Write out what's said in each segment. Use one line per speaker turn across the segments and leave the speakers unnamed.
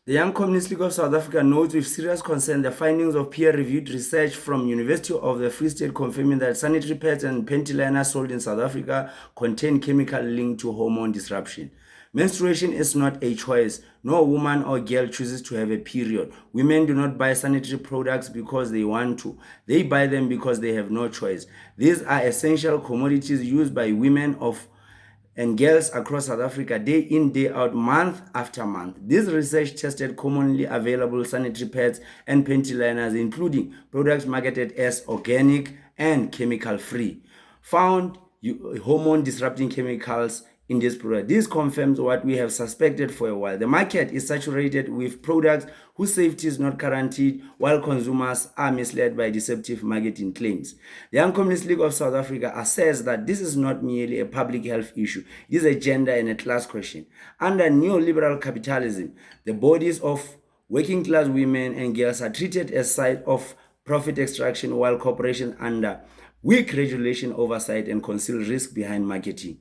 The Young Communist League of South Africa notes with serious concern the findings of peer-reviewed research from University of the Free State confirming that sanitary pads and pantyliners sold in South Africa contain chemical linked to hormone disruption. Menstruation is not a choice. No woman or girl chooses to have a period. Women do not buy sanitary products because they want to. They buy them because they have no choice. These are essential commodities used by women and girls across South Africa day in, day out, month after month. This research tested commonly available sanitary pads and pantyliners, including products marketed as organic and chemical free, found hormone disrupting chemicals in this product. This confirms what we have suspected for a while. The market is saturated with products whose safety is not guaranteed, while consumers are misled by deceptive marketing claims. The Young Communist League of South Africa asserts that this is not merely a public health issue, it is a gender and a class question. Under neoliberal capitalism, the bodies of working class women and girls are treated as site of profit extraction, while corporations under weak regulation oversight and conceal risk behind marketing.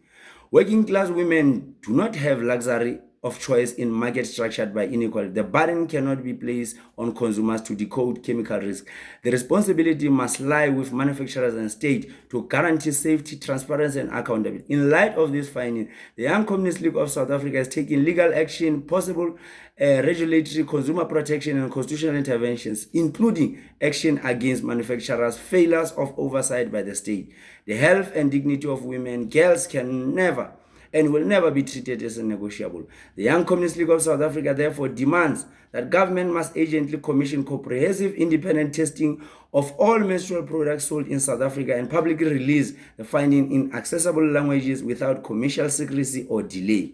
Working class women do not have luxury of choice in market structured by inequality. The burden cannot be placed on consumers to decode chemical risk. The responsibility must lie with manufacturers and state to guarantee safety, transparency, and accountability. In light of this finding, the Young Communist League of South Africa is taking legal action, possible regulatory, consumer protection, and constitutional interventions, including action against manufacturers' failures of oversight by the state. The health and dignity of women, girls can never and will never be treated as negotiable. The Young Communist League of South Africa therefore demands that government must urgently commission comprehensive independent testing of all menstrual products sold in South Africa and publicly release the finding in accessible languages without commercial secrecy or delay.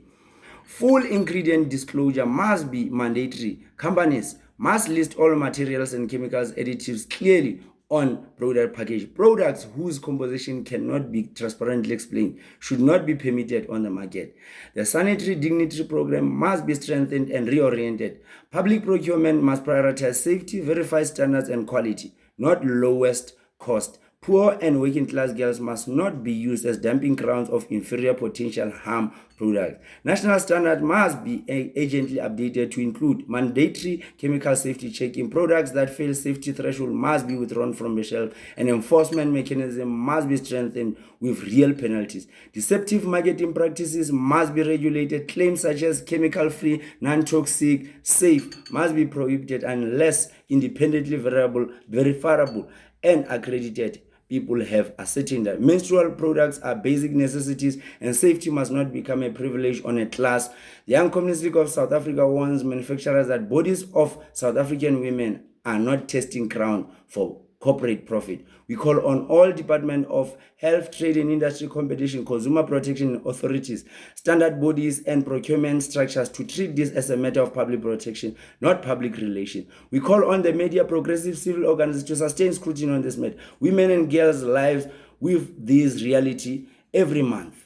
Full ingredient disclosure must be mandatory. Companies must list all materials and chemicals additives clearly on product package. Products whose composition cannot be transparently explained should not be permitted on the market. The sanitary dignity program must be strengthened and reoriented. Public procurement must prioritize safety, verify standards and quality, not lowest cost. Poor and working class girls must not be used as dumping grounds of inferior potential harm products. National standards must be urgently updated to include mandatory chemical safety checking. Products that fail safety threshold must be withdrawn from the shelf, and enforcement mechanism must be strengthened with real penalties. Deceptive marketing practices must be regulated. Claims such as chemical-free, non-toxic, safe must be prohibited unless independently verifiable, and accredited people have ascertained that menstrual products are basic necessities and safety must not become a privilege on a class. The Young Communist League of South Africa warns manufacturers that bodies of South African women are not testing ground for corporate profit. We call on all Department of Health, Trade and Industry, Competition, Consumer Protection authorities, standard bodies and procurement structures to treat this as a matter of public protection, not public relations. We call on the media, progressive civil organizations to sustain scrutiny on this matter. Women and girls' lives with this reality every month.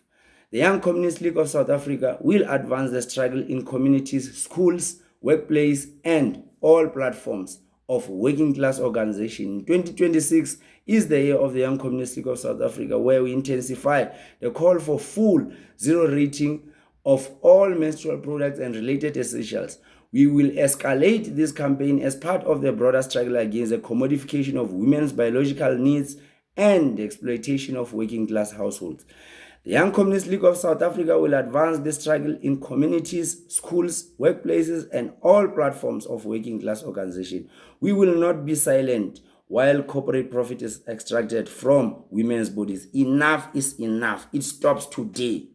The Young Communist League of South Africa will advance the struggle in communities, schools, workplace, and all platforms of working class organization. 2026 is the year of the Young Communist League of South Africa, where we intensify the call for full zero rating of all menstrual products and related essentials. We will escalate this campaign as part of the broader struggle against the commodification of women's biological needs and the exploitation of working class households. The Young Communist League of South Africa will advance this struggle in communities, schools, workplaces, and all platforms of working class organization. We will not be silent while corporate profit is extracted from women's bodies. Enough is enough. It stops today.